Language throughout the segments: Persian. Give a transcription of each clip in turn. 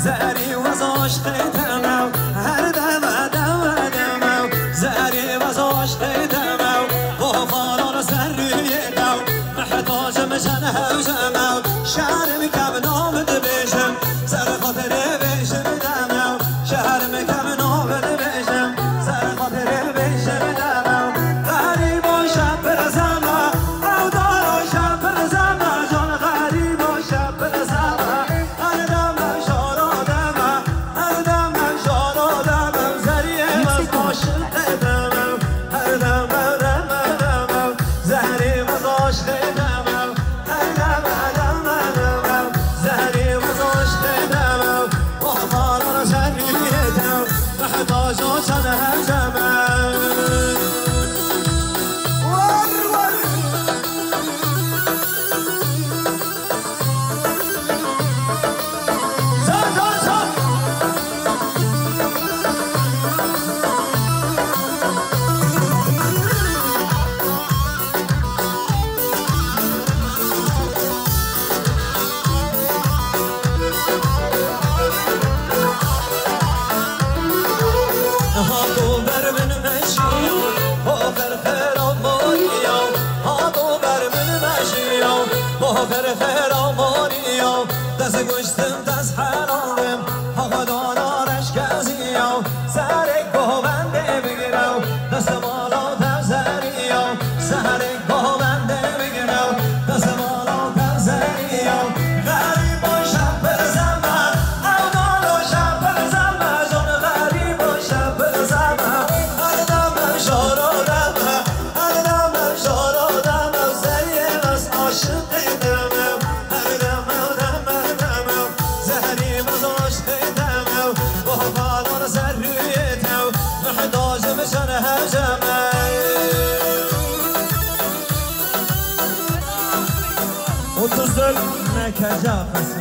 زری وز عشق دمو هر دمو زری وز عشق دمو با خانان سر روی دو محتاج مشن هوزمو شهر میکم نامده بشم سر خاطر بشم دمو شهر میکم نامده بشم سر خاطر بشم دمو غریب و شب برزم او دار و شب برزم جان غریب و شب برزم هر دم شارادم هر دم شارادم زری وز عاشق دمو هر دم زری وز عاشق دمو هر دم زری وز عاشق دمو با خانان سر روی دو محتاج و چند هرزمو دست گشتم دست حرامم آقا دانارش کزیم سر گوونده بگیرم دست مالا در زریم سر گوونده بگیرم دست مالا در زریم غریب و شب برزم او دار و شب برزم جان غریب و شب برزم هر دم شارادم هر دم شارادم زریم از عاشق دمم هر دم زهری وز عاشق دمو با خانان سر روی تو محتاج مشن هرزمو Otuzlar məkəcə afəsi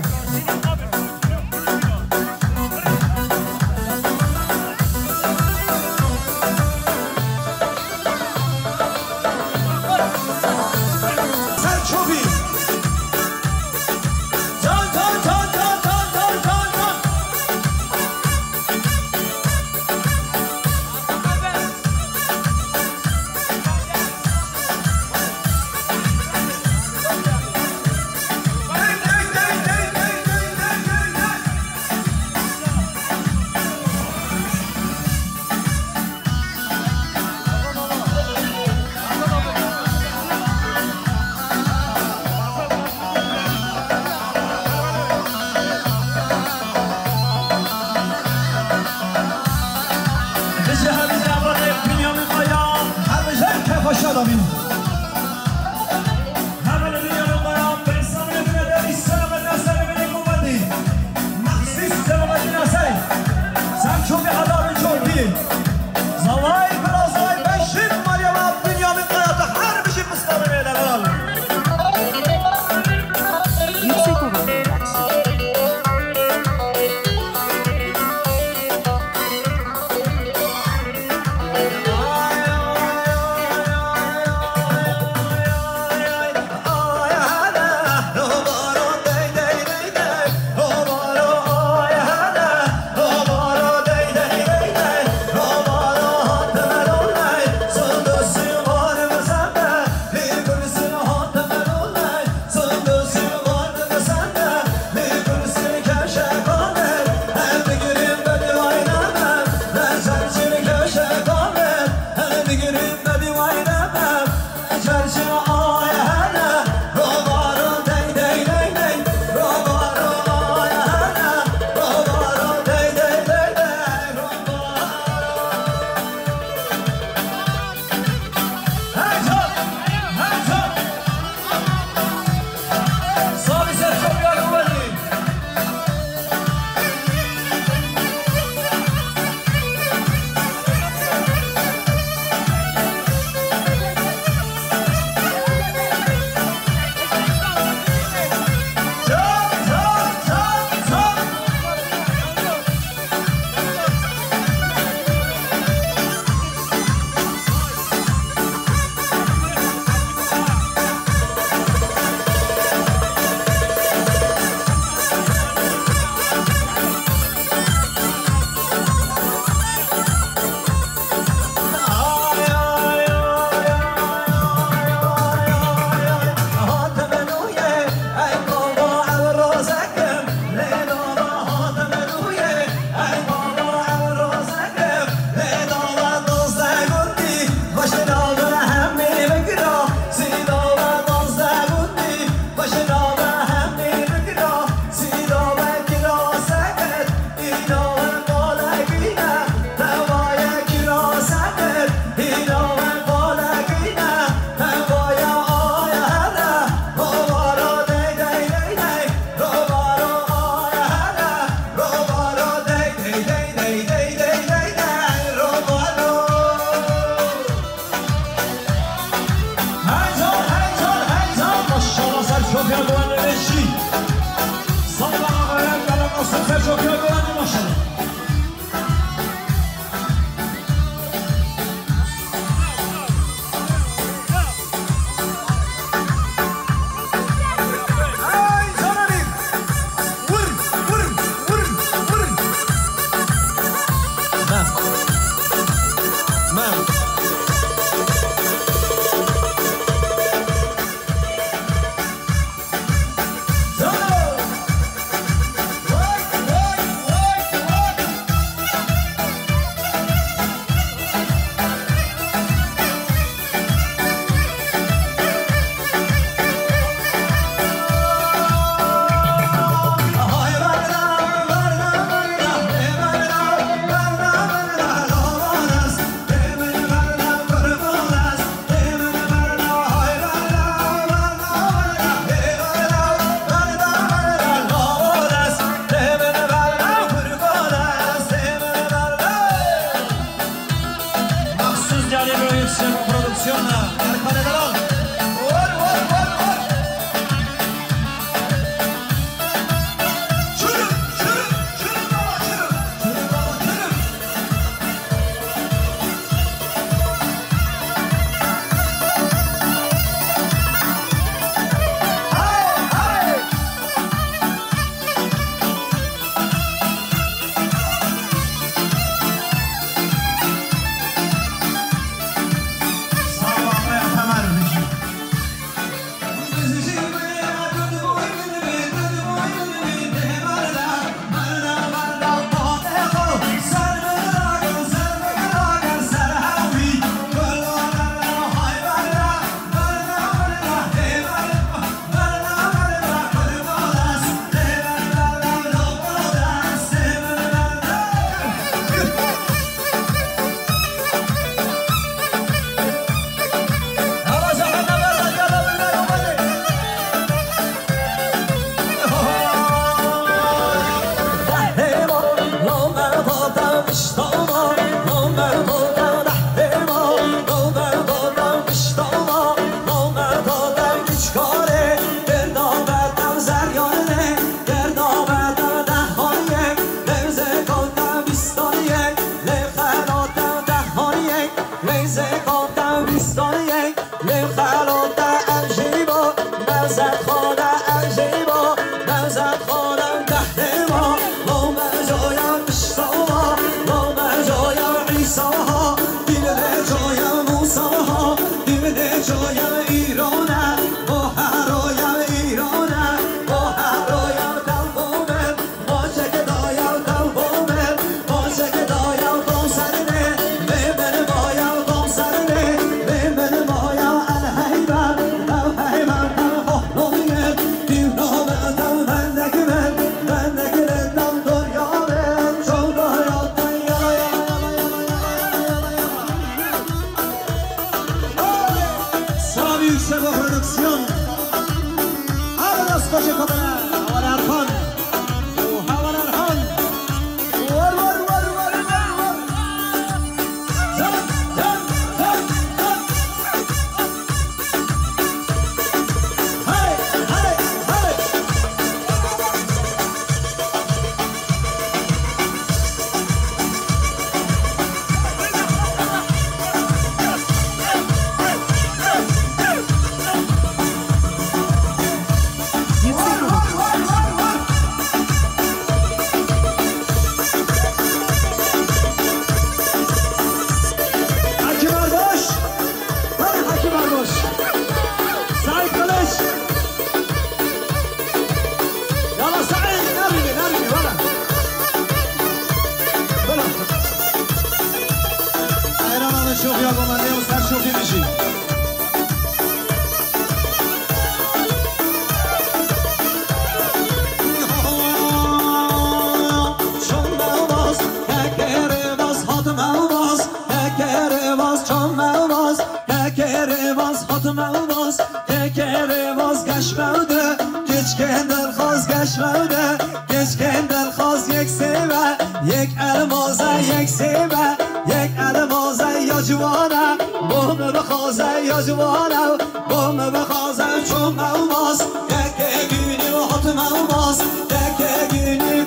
کره باز گشموده گچ کندل خواز گشموده گچ کندل خواز یک سیبه یک المازه یک سیبه یک المازه یا جوانه بوم بخوازه یا جوانه بوم بخوازه چون موماز یک گینی و حت موماز یک گینی